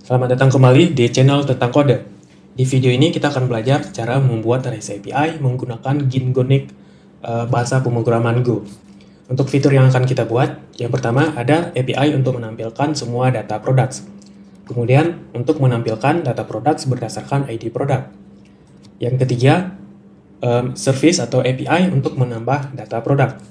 Selamat datang kembali di channel tentang kode. Di video ini kita akan belajar cara membuat REST API menggunakan Gingonic bahasa pemrograman Go. Untuk fitur yang akan kita buat, yang pertama ada API untuk menampilkan semua data products. Kemudian untuk menampilkan data products berdasarkan ID product. Yang ketiga, service atau API untuk menambah data product.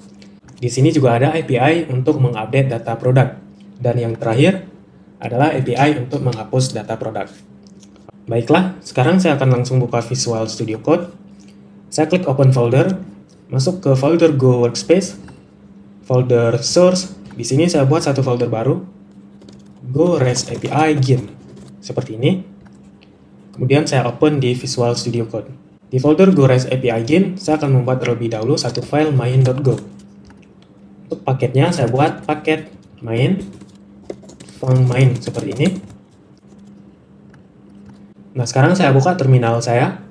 Di sini juga ada API untuk mengupdate data product. Dan yang terakhir adalah API untuk menghapus data produk. Baiklah, sekarang saya akan langsung buka Visual Studio Code. Saya klik Open Folder, masuk ke folder Go Workspace, folder Source. Di sini saya buat satu folder baru, Go REST API Gin, seperti ini. Kemudian saya open di Visual Studio Code. Di folder Go REST API Gin, saya akan membuat terlebih dahulu satu file main.go. Untuk paketnya, saya buat paket main. Main seperti ini. Nah, sekarang saya buka terminal saya,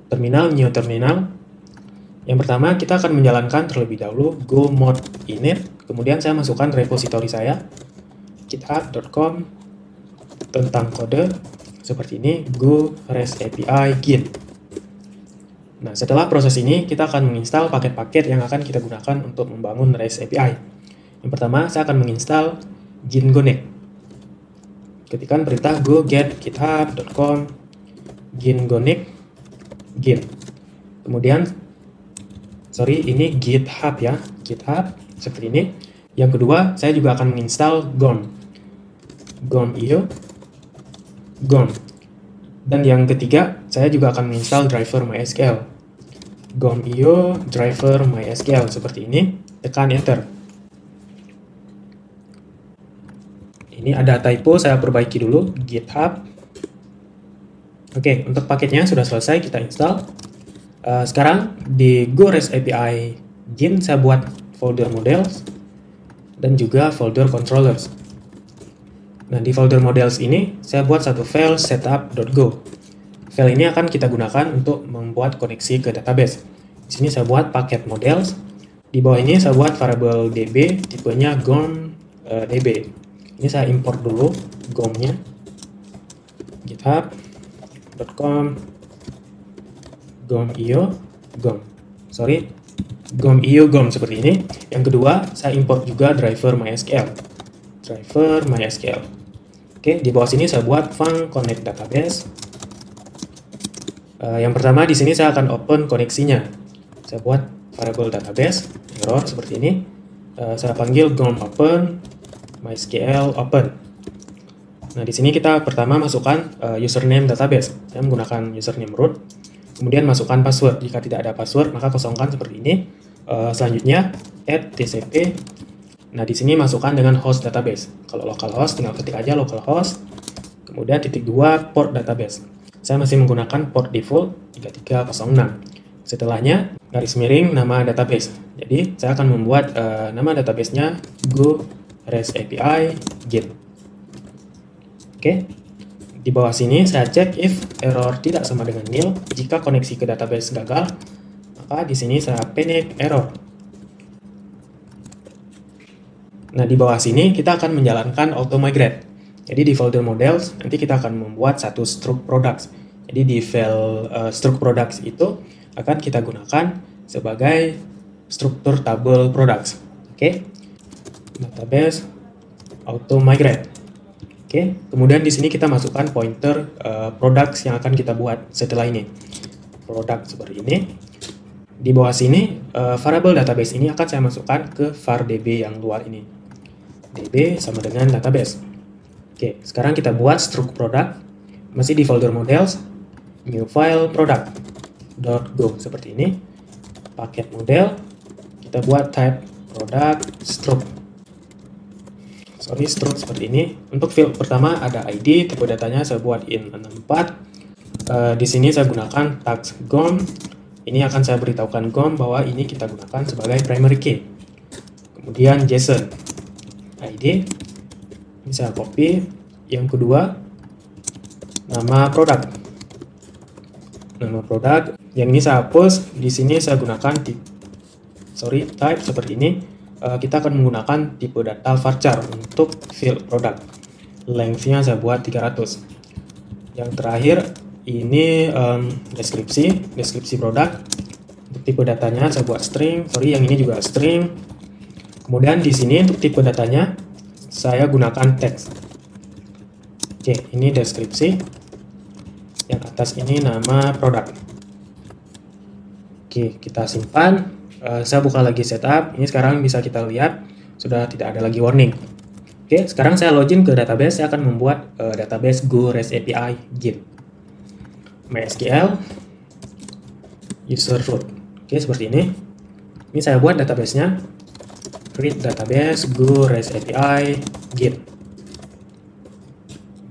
new terminal. Yang pertama kita akan menjalankan terlebih dahulu go mod init, kemudian saya masukkan repositori saya, github.com tentang kode seperti ini, go REST API Gin. Nah, setelah proses ini kita akan menginstal paket-paket yang akan kita gunakan untuk membangun REST API. Yang pertama saya akan menginstal Gingonic. Ketikkan perintah go get github.com Gingonic gin. Kemudian ini GitHub ya, GitHub seperti ini. Yang kedua, saya juga akan menginstal Gom.io. Dan yang ketiga, saya juga akan menginstal driver MySQL. Gom.io driver MySQL seperti ini. Tekan enter. Ini ada typo, saya perbaiki dulu, GitHub. Oke, untuk paketnya sudah selesai, kita install. Sekarang di Go REST API Gin, saya buat folder models dan juga folder controllers. Nah, di folder models ini, saya buat satu file setup.go. File ini akan kita gunakan untuk membuat koneksi ke database. Di sini saya buat paket models. Di bawah ini saya buat variable db, tipenya gom db. Ini saya import dulu gom-nya, github.com gom.io gom seperti ini. Yang kedua, saya import juga driver MySQL. Oke, di bawah sini saya buat func connect database. Yang pertama di sini saya akan open koneksinya. Saya buat variable database error seperti ini. Saya panggil gom open MySQL open. Nah, di sini kita pertama masukkan username database. Saya menggunakan username root. Kemudian masukkan password. Jika tidak ada password, maka kosongkan seperti ini. Selanjutnya add tcp. Nah, di sini masukkan dengan host database. Kalau localhost, tinggal ketik aja localhost. Kemudian _2 port database. Saya masih menggunakan port default 3306. Setelahnya garis miring nama database. Jadi saya akan membuat nama databasenya Go REST API Gin. Oke. Di bawah sini saya cek if error tidak sama dengan nil. Jika koneksi ke database gagal, maka di sini saya panic error. Nah, di bawah sini kita akan menjalankan auto migrate. Jadi di folder models nanti kita akan membuat satu struct products. Jadi di file struct products itu akan kita gunakan sebagai struktur tabel products. Oke. Database auto migrate. Oke, kemudian di sini kita masukkan pointer products yang akan kita buat setelah ini. Product seperti ini. Di bawah sini variable database ini akan saya masukkan ke var db yang luar ini. db sama dengan database. Oke, sekarang kita buat struct product. Masih di folder models, new file product.go seperti ini. Paket model, kita buat type product struct. Struct seperti ini. Untuk field pertama ada ID, tipe datanya saya buat int64. Di sini saya gunakan tags gom. Ini akan saya beritahukan gom bahwa ini kita gunakan sebagai primary key. Kemudian JSON ID. Ini saya copy. Yang kedua, nama produk. Yang ini saya hapus. Di sini saya gunakan type seperti ini. Kita akan menggunakan tipe data varchar untuk field product. length-nya saya buat 300. Yang terakhir ini deskripsi produk. Untuk tipe datanya saya buat string, yang ini juga string. Kemudian di sini untuk tipe datanya saya gunakan teks. Oke, ini deskripsi. Yang atas ini nama produk. Oke, kita simpan. Saya buka lagi setup. Ini sekarang bisa kita lihat sudah tidak ada lagi warning. Oke, sekarang saya login ke database. Saya akan membuat database Go REST API Git. MySQL user root. Oke, seperti ini. Ini saya buat database-nya. Create database Go REST API Git.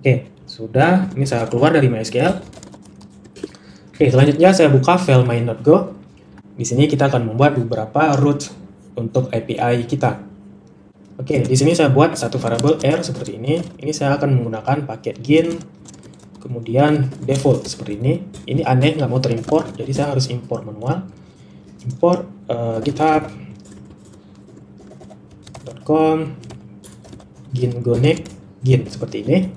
Oke, sudah. Ini saya keluar dari MySQL. Oke, selanjutnya saya buka file main.go. Di sini kita akan membuat beberapa root untuk API kita. Oke, di sini saya buat satu variabel R seperti ini. Ini saya akan menggunakan paket gin, kemudian default seperti ini. Ini aneh, nggak mau terimport, jadi saya harus import manual. Import github.com gin seperti ini.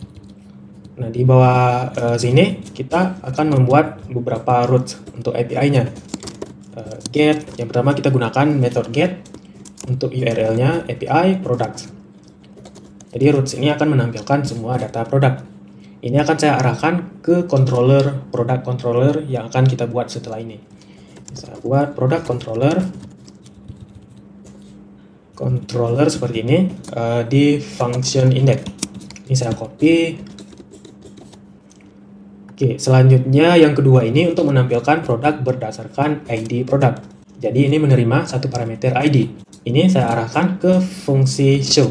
Nah, di bawah sini kita akan membuat beberapa root untuk API-nya. Get, yang pertama kita gunakan method get untuk URL-nya API product. Jadi roots ini akan menampilkan semua data produk. Ini akan saya arahkan ke product controller yang akan kita buat setelah ini. Saya buat product controller seperti ini di function index. Ini saya copy. Oke, selanjutnya yang kedua ini untuk menampilkan produk berdasarkan ID produk. Jadi ini menerima satu parameter ID. Ini saya arahkan ke fungsi show.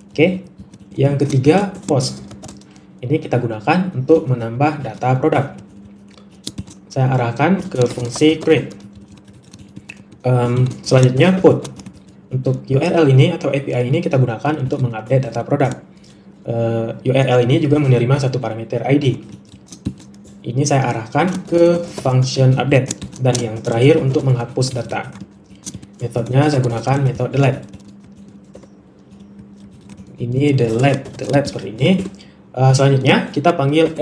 Oke, yang ketiga post. Ini kita gunakan untuk menambah data produk. Saya arahkan ke fungsi create. Selanjutnya put. Untuk URL ini atau API ini kita gunakan untuk mengupdate data produk. URL ini juga menerima satu parameter ID. Ini saya arahkan ke function update. Dan yang terakhir untuk menghapus data. Metodenya saya gunakan metode delete. Ini delete seperti ini. Selanjutnya kita panggil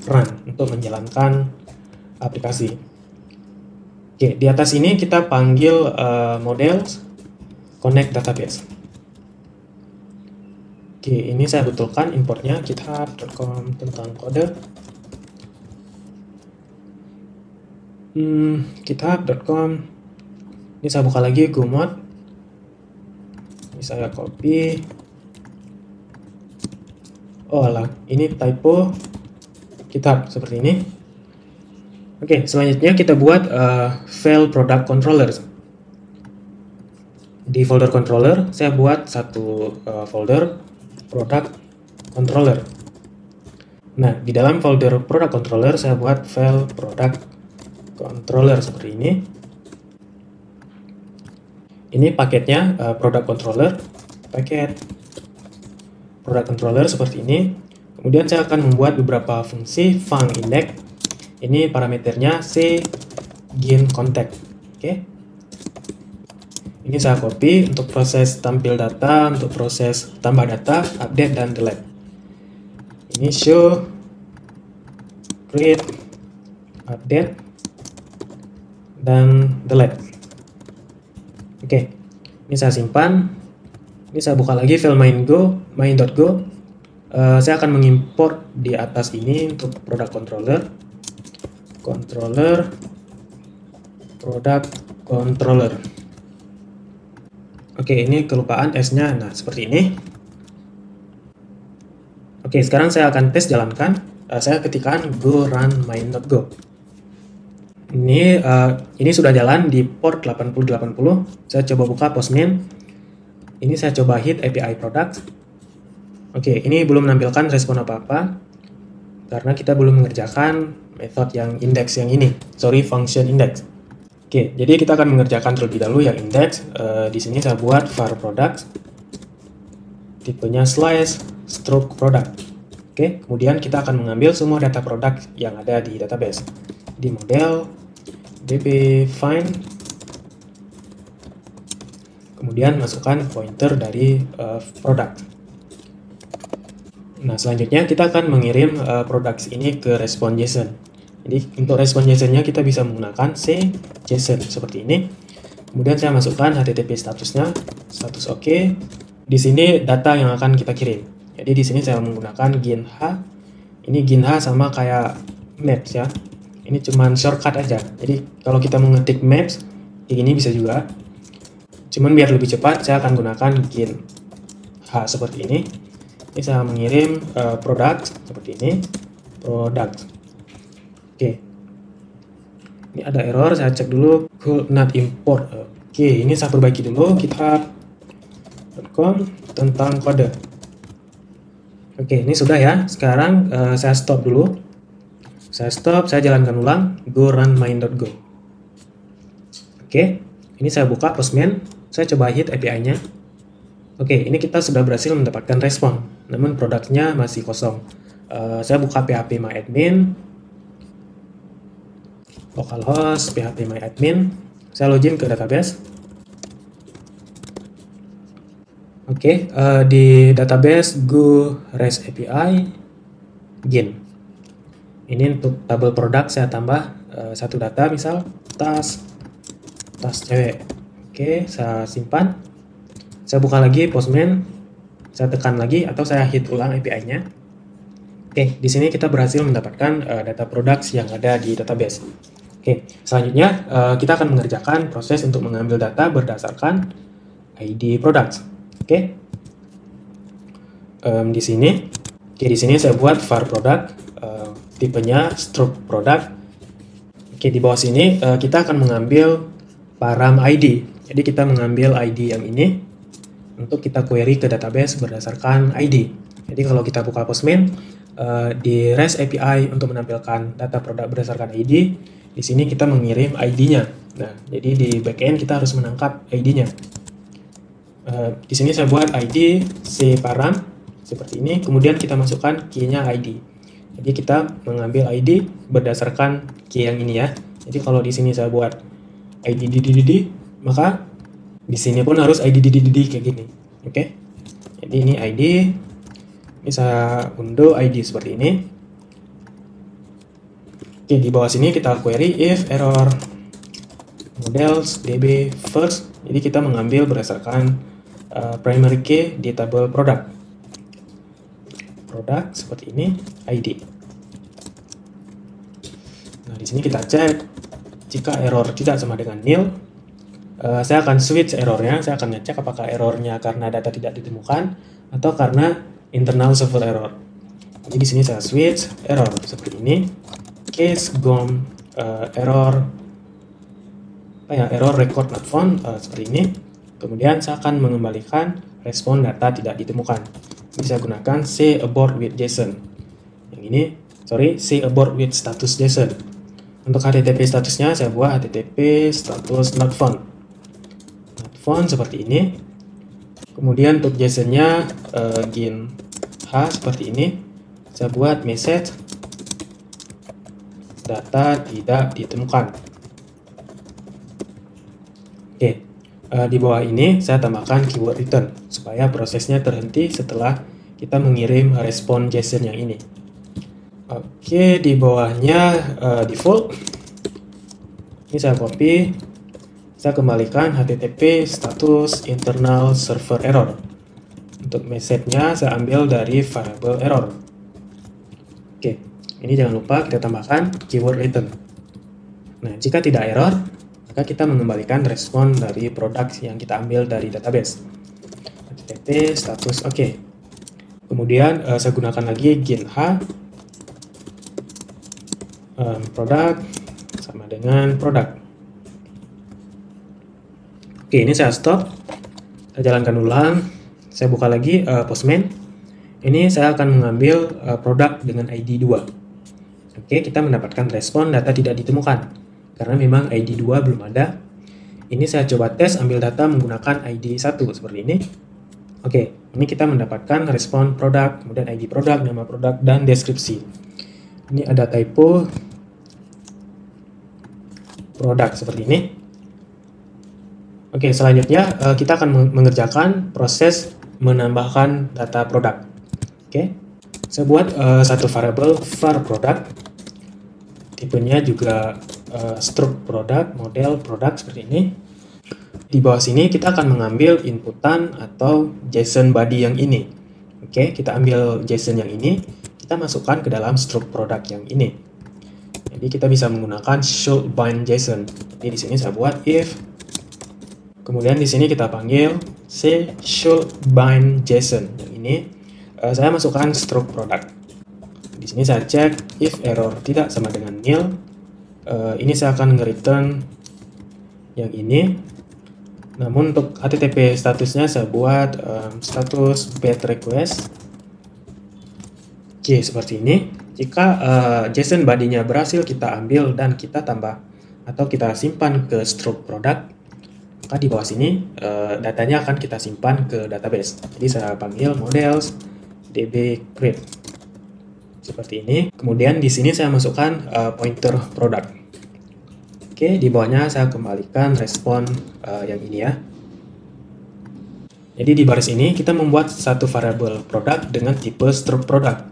run untuk menjalankan aplikasi. Oke, di atas ini kita panggil models connect database. Oke, ini saya betulkan importnya github.com tentang kode. github.com. Ini saya buka lagi gomod. Ini saya copy. Oh alah, ini typo GitHub seperti ini. Oke, selanjutnya kita buat file product controller. Di folder controller saya buat satu folder product controller. Nah, di dalam folder product controller saya buat file product controller seperti ini. Ini paketnya product controller, paket product controller seperti ini. Kemudian saya akan membuat beberapa fungsi func index. Ini parameternya c gin contact. Oke. Ini saya copy untuk proses tampil data, untuk proses tambah data, update dan delete. Ini show, create, update dan delete. Oke, ini saya simpan. Ini saya buka lagi file main.go. Saya akan mengimport di atas ini untuk product controller, product controller. Oke, ini kelupaan S-nya. Nah, seperti ini. Oke, sekarang saya akan tes jalankan. Saya ketikkan go run main.go. Ini sudah jalan di port 8080. Saya coba buka postman. Ini saya coba hit API product. Oke, ini belum menampilkan respon apa-apa karena kita belum mengerjakan metode yang index yang ini. Function index. Oke, jadi kita akan mengerjakan terlebih dahulu yang index. Di sini saya buat var product. Tipenya slice stroke product. Oke, kemudian kita akan mengambil semua data produk yang ada di database. Di model db find, kemudian masukkan pointer dari produk. Nah, selanjutnya kita akan mengirim products ini ke respon JSON. Jadi untuk respon JSON-nya kita bisa menggunakan JSON seperti ini. Kemudian saya masukkan HTTP statusnya, status oke. Di sini data yang akan kita kirim. Jadi di sini saya menggunakan GINH. Ini GINH sama kayak Maps ya. Ini cuman shortcut aja. Jadi kalau kita mengetik Maps, kayak gini bisa juga. Cuman biar lebih cepat, saya akan gunakan GINH seperti ini. Ini saya mengirim produk seperti ini, produk. Oke. Ini ada error, saya cek dulu could not import. Oke, ini saya perbaiki dulu. GitHub.com tentang kode. Oke, ini sudah ya. Sekarang saya stop dulu. Saya stop, saya jalankan ulang. Go run main.go. Oke, ini saya buka Postman. Saya coba hit API-nya. Oke, ini kita sudah berhasil mendapatkan respon. Namun produknya masih kosong. Saya buka phpMyAdmin. Localhost phpMyAdmin. Saya login ke database. Oke, di database Go REST API GIN. Ini untuk tabel produk saya tambah satu data, misal tas cewek. Oke, saya simpan. Saya buka lagi Postman. Saya tekan lagi atau saya hit ulang API-nya. Oke, di sini kita berhasil mendapatkan data products yang ada di database. Oke, selanjutnya kita akan mengerjakan proses untuk mengambil data berdasarkan ID products. Oke, di sini saya buat var product, tipenya struct product. Oke, di bawah sini kita akan mengambil param ID. Jadi kita mengambil ID yang ini untuk kita query ke database berdasarkan ID. Jadi kalau kita buka Postman di REST API untuk menampilkan data produk berdasarkan ID, di sini kita mengirim ID-nya. Nah, jadi di backend kita harus menangkap ID-nya. Di sini saya buat ID cParam seperti ini, kemudian kita masukkan key-nya ID. Jadi kita mengambil ID berdasarkan key yang ini ya. Jadi kalau di sini saya buat ID maka di sini pun harus ID kayak gini. Oke. Jadi ini ID. Ini saya undo ID seperti ini. Oke, di bawah sini kita query if error models db first. Jadi kita mengambil berdasarkan primary key di tabel produk seperti ini ID. Nah, di sini kita cek jika error tidak sama dengan nil. Saya akan switch errornya. Saya akan ngecek apakah errornya karena data tidak ditemukan atau karena internal server error. Jadi di sini saya switch error seperti ini. Case GOM error error record not found seperti ini. Kemudian saya akan mengembalikan respon data tidak ditemukan. Ini saya gunakan say abort with JSON. Yang ini, say abort with status JSON. Untuk HTTP statusnya saya buat HTTP status not found. Not found seperti ini. Kemudian untuk JSON-nya GINH seperti ini. Saya buat message data tidak ditemukan. Oke, di bawah ini saya tambahkan keyword return supaya prosesnya terhenti setelah kita mengirim respon JSON yang ini. Oke, di bawahnya default. Ini saya copy, saya kembalikan HTTP status internal server error. Untuk message-nya saya ambil dari variable error. Oke, ini jangan lupa kita tambahkan keyword return. Nah, jika tidak error, maka kita mengembalikan respon dari produk yang kita ambil dari database. HTTP status oke. Kemudian saya gunakan lagi GINH produk sama dengan produk. Oke, ini saya stop. Saya jalankan ulang. Saya buka lagi Postman. Ini saya akan mengambil produk dengan ID 2. Oke, kita mendapatkan respon data tidak ditemukan. Karena memang ID 2 belum ada. Ini saya coba tes ambil data menggunakan ID 1 seperti ini. Oke, ini kita mendapatkan respon produk, kemudian ID produk, nama produk, dan deskripsi. Ini ada typo produk seperti ini. Oke, selanjutnya kita akan mengerjakan proses menambahkan data produk. Oke, Saya buat satu variabel var product, tipenya juga struct product, model product seperti ini. Di bawah sini kita akan mengambil inputan atau JSON body yang ini. Oke, kita ambil JSON yang ini, kita masukkan ke dalam struct product yang ini. Jadi kita bisa menggunakan should bind JSON. Jadi di sini saya buat if, kemudian di sini kita panggil c should bind JSON. Yang ini saya masukkan struct product. Di sini saya cek if error tidak sama dengan nil. Ini saya akan nge-return yang ini. Namun untuk HTTP statusnya saya buat status bad request. Oke, seperti ini. Jika JSON body-nya berhasil kita ambil dan kita tambah atau kita simpan ke struct product, maka di bawah sini datanya akan kita simpan ke database. Jadi saya panggil models db create seperti ini. Kemudian di sini saya masukkan pointer product. Oke, di bawahnya saya kembalikan respon yang ini ya. Jadi di baris ini kita membuat satu variabel product dengan tipe struct product.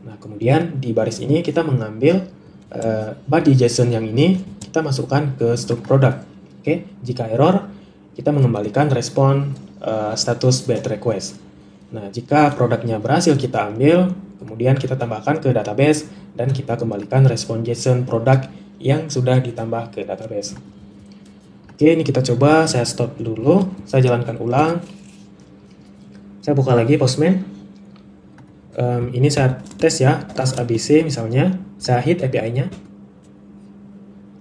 Nah, kemudian di baris ini kita mengambil body JSON yang ini, kita masukkan ke struct product. Oke, jika error, kita mengembalikan respon status bad request. Nah, jika produknya berhasil kita ambil, kemudian kita tambahkan ke database dan kita kembalikan respon JSON product yang sudah ditambah ke database. Oke, ini kita coba, saya stop dulu, saya jalankan ulang. Saya buka lagi Postman. Ini saya tes ya, task ABC misalnya, saya hit API-nya.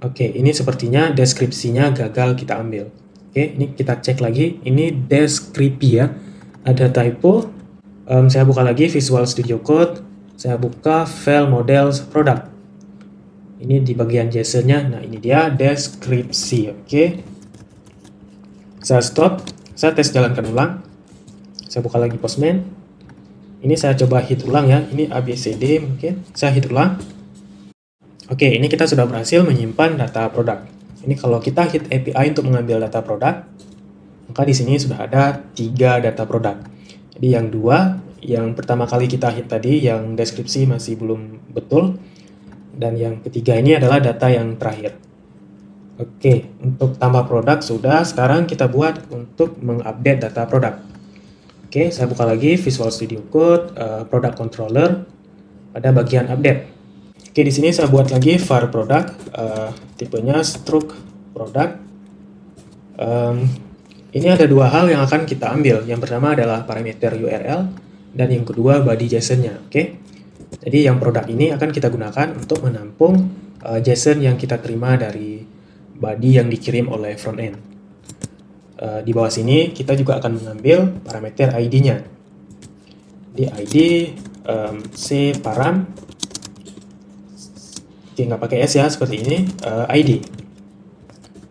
Oke, ini sepertinya deskripsinya gagal kita ambil. Oke, ini kita cek lagi, ini deskripsi ya, ada typo. Saya buka lagi Visual Studio Code, saya buka file models product. Ini di bagian JSON-nya, nah ini dia deskripsi, oke. Saya stop, saya tes jalankan ulang. Saya buka lagi Postman. Ini saya coba hit ulang ya, ini ABCD mungkin. Saya hit ulang. Oke, ini kita sudah berhasil menyimpan data produk. Ini kalau kita hit API untuk mengambil data produk, maka di sini sudah ada 3 data produk. Jadi yang 2, yang pertama kali kita hit tadi, yang deskripsi masih belum betul. Dan yang ketiga ini adalah data yang terakhir. Oke, untuk tambah produk sudah, sekarang kita buat untuk mengupdate data produk. Oke, saya buka lagi Visual Studio Code, Product Controller, pada bagian update. Oke, di sini saya buat lagi var product, tipenya struct product. Ini ada 2 hal yang akan kita ambil. Yang pertama adalah parameter URL, dan yang kedua body JSON-nya. Oke. Jadi yang produk ini akan kita gunakan untuk menampung JSON yang kita terima dari body yang dikirim oleh frontend. Di bawah sini kita juga akan mengambil parameter ID-nya. Di ID C param, oke, nggak pakai S ya, seperti ini, ID.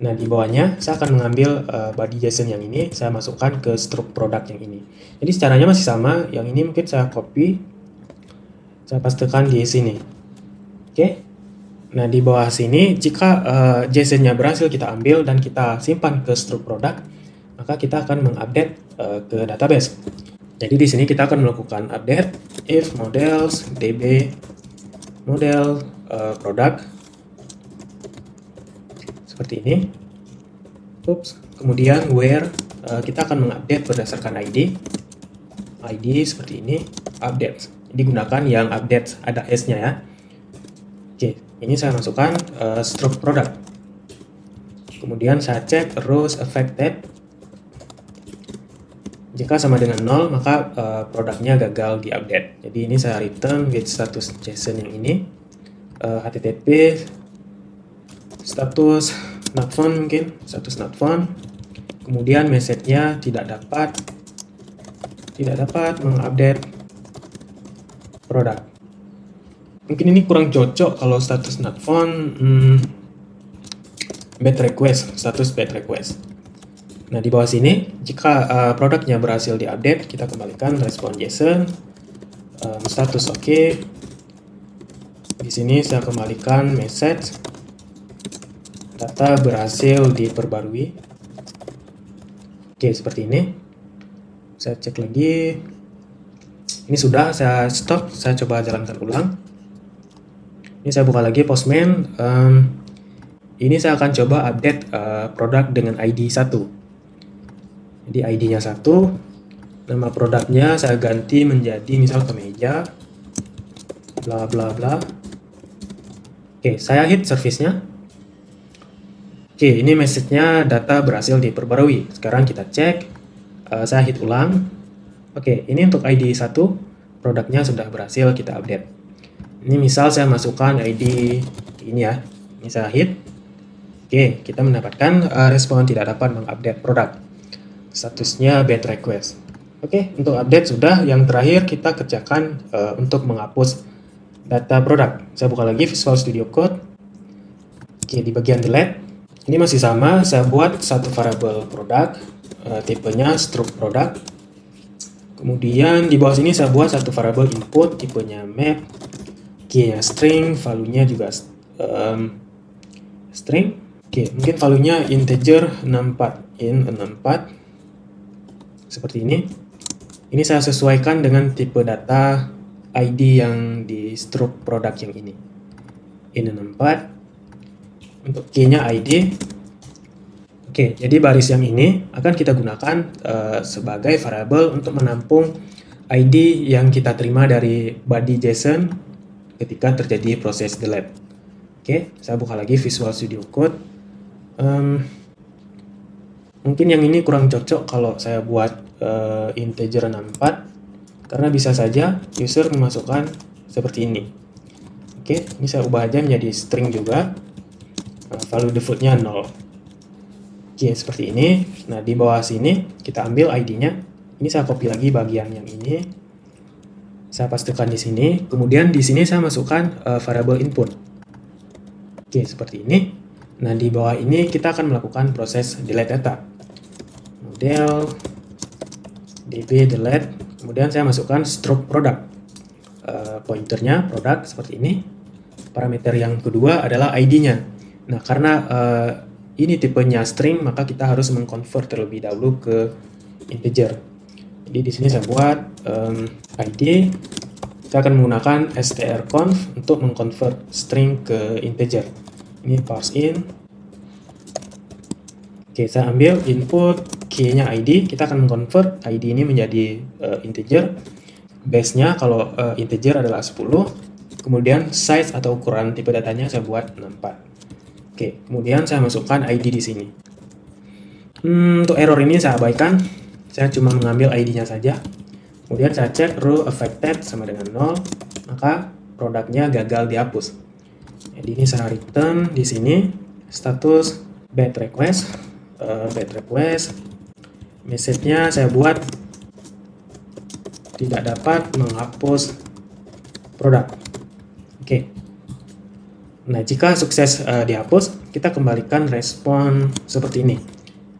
Nah, di bawahnya saya akan mengambil body JSON yang ini, saya masukkan ke struct product yang ini. Jadi caranya masih sama, yang ini mungkin saya copy, saya pastikan di sini. Oke. Nah, di bawah sini jika JSON-nya berhasil kita ambil dan kita simpan ke struct product, maka kita akan mengupdate ke database. Jadi di sini kita akan melakukan update if models db model product seperti ini. Oops. Kemudian where kita akan mengupdate berdasarkan ID seperti ini, update. Digunakan yang update ada S-nya ya. Oke, ini saya masukkan struct product. Kemudian saya cek rows affected. Jika sama dengan 0, maka produknya gagal diupdate. Jadi ini saya return with status JSON yang ini, HTTP status not found mungkin, status not found. Kemudian message-nya tidak dapat mengupdate produk. Mungkin ini kurang cocok kalau status not found, bad request, status bad request. Nah, di bawah sini jika produknya berhasil diupdate, kita kembalikan respon JSON, status oke. Di sini saya kembalikan message data berhasil diperbarui. Oke, seperti ini. Saya cek lagi. Ini sudah, saya stop, saya coba jalankan ulang. Ini saya buka lagi Postman. Ini saya akan coba update produk dengan ID 1. Jadi ID-nya 1, nama produknya saya ganti menjadi misal kemeja, bla bla bla. Oke, saya hit service-nya. Oke, ini message-nya data berhasil diperbarui. Sekarang kita cek, saya hit ulang. Oke, ini untuk ID 1, produknya sudah berhasil kita update. Ini misal saya masukkan ID ini ya, ini saya hit. Oke, kita mendapatkan respon tidak dapat mengupdate produk. Statusnya bad request. Oke, untuk update sudah. Yang terakhir kita kerjakan untuk menghapus data produk. Saya buka lagi Visual Studio Code. Oke, di bagian delete, ini masih sama. Saya buat satu variabel produk, tipenya struct product. Kemudian di bawah sini saya buat satu variabel input, tipenya map, key-nya string, value-nya juga string. Oke, mungkin value-nya integer 64, int 64. Seperti ini. Ini saya sesuaikan dengan tipe data ID yang di struct product yang ini. Int 64. Untuk key-nya ID. Oke, jadi baris yang ini akan kita gunakan sebagai variabel untuk menampung ID yang kita terima dari body JSON ketika terjadi proses delete. Oke, saya buka lagi Visual Studio Code. Mungkin yang ini kurang cocok kalau saya buat integer 64, karena bisa saja user memasukkan seperti ini. Oke, ini saya ubah aja menjadi string juga. Value defaultnya 0. Oke, seperti ini. Nah, di bawah sini kita ambil ID-nya. Ini saya copy lagi bagian yang ini. Saya pastikan di sini. Kemudian di sini saya masukkan variabel input. Oke, seperti ini. Nah, di bawah ini kita akan melakukan proses delete data. Model db delete. Kemudian saya masukkan struct product. Pointernya product seperti ini. Parameter yang kedua adalah ID-nya. Nah, karena ini tipenya string, maka kita harus mengconvert terlebih dahulu ke integer. Jadi di sini saya buat ID. Saya akan menggunakan strconf untuk mengconvert string ke integer. Ini parse in. Oke, saya ambil input key-nya ID. Kita akan mengconvert ID ini menjadi integer. Base-nya kalau integer adalah 10. Kemudian size atau ukuran tipe datanya saya buat 64. Oke, kemudian saya masukkan ID di sini. Untuk error ini saya abaikan. Saya cuma mengambil ID-nya saja. Kemudian saya cek row affected sama dengan 0. Maka produknya gagal dihapus. Jadi ini saya return di sini status bad request, message-nya saya buat tidak dapat menghapus produk. Oke. Nah, jika sukses dihapus, kita kembalikan respon seperti ini.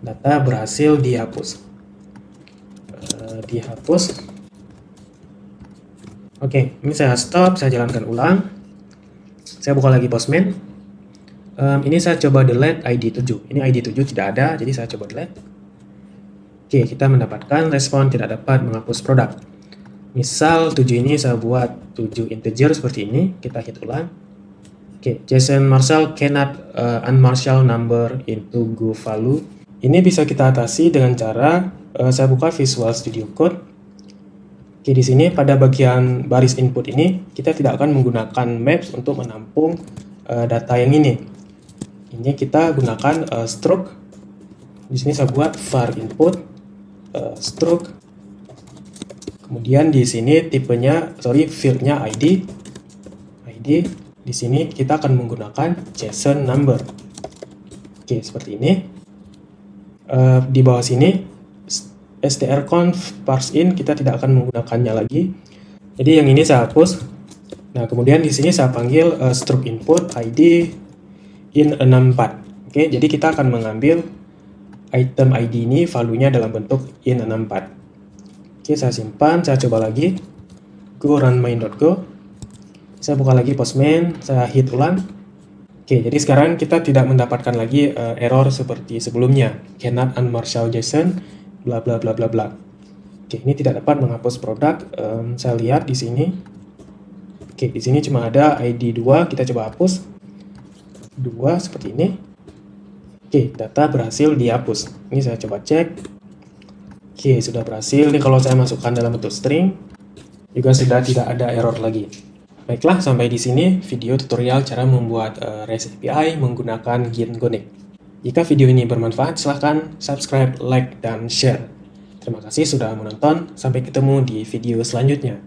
Data berhasil dihapus. Oke, ini saya stop, saya jalankan ulang. Saya buka lagi Postman. Ini saya coba delete ID 7. Ini ID 7 tidak ada, jadi saya coba delete. Oke, kita mendapatkan respon tidak dapat menghapus produk. Misal 7 ini saya buat 7 integer seperti ini. Kita hit ulang. Oke, JSON Marshall cannot unmarshal number into Go value. Ini bisa kita atasi dengan cara saya buka Visual Studio Code. Oke, di sini pada bagian baris input ini kita tidak akan menggunakan maps untuk menampung data yang ini. Ini kita gunakan struct. Di sini saya buat var input struct. Kemudian di sini fieldnya ID. Di sini kita akan menggunakan JSON number. Oke, seperti ini. Di bawah sini strconf parse in kita tidak akan menggunakannya lagi. Jadi yang ini saya hapus. Nah, kemudian di sini saya panggil struct input ID int 64. Oke, jadi kita akan mengambil item ID ini value-nya dalam bentuk int 64. Oke, saya simpan, saya coba lagi. Go run main.go. Saya buka lagi Postman, saya hit ulang. Oke, jadi sekarang kita tidak mendapatkan lagi error seperti sebelumnya. Cannot unmarshal JSON, bla bla bla bla bla. Oke, ini tidak dapat menghapus produk. Saya lihat di sini. Oke, di sini cuma ada ID 2, kita coba hapus. 2 seperti ini. Oke, data berhasil dihapus. Ini saya coba cek. Oke, sudah berhasil. Ini kalau saya masukkan dalam bentuk string, juga sudah tidak ada error lagi. Baiklah, sampai di sini video tutorial cara membuat REST API menggunakan GinGonic. Jika video ini bermanfaat, silahkan subscribe, like, dan share. Terima kasih sudah menonton. Sampai ketemu di video selanjutnya.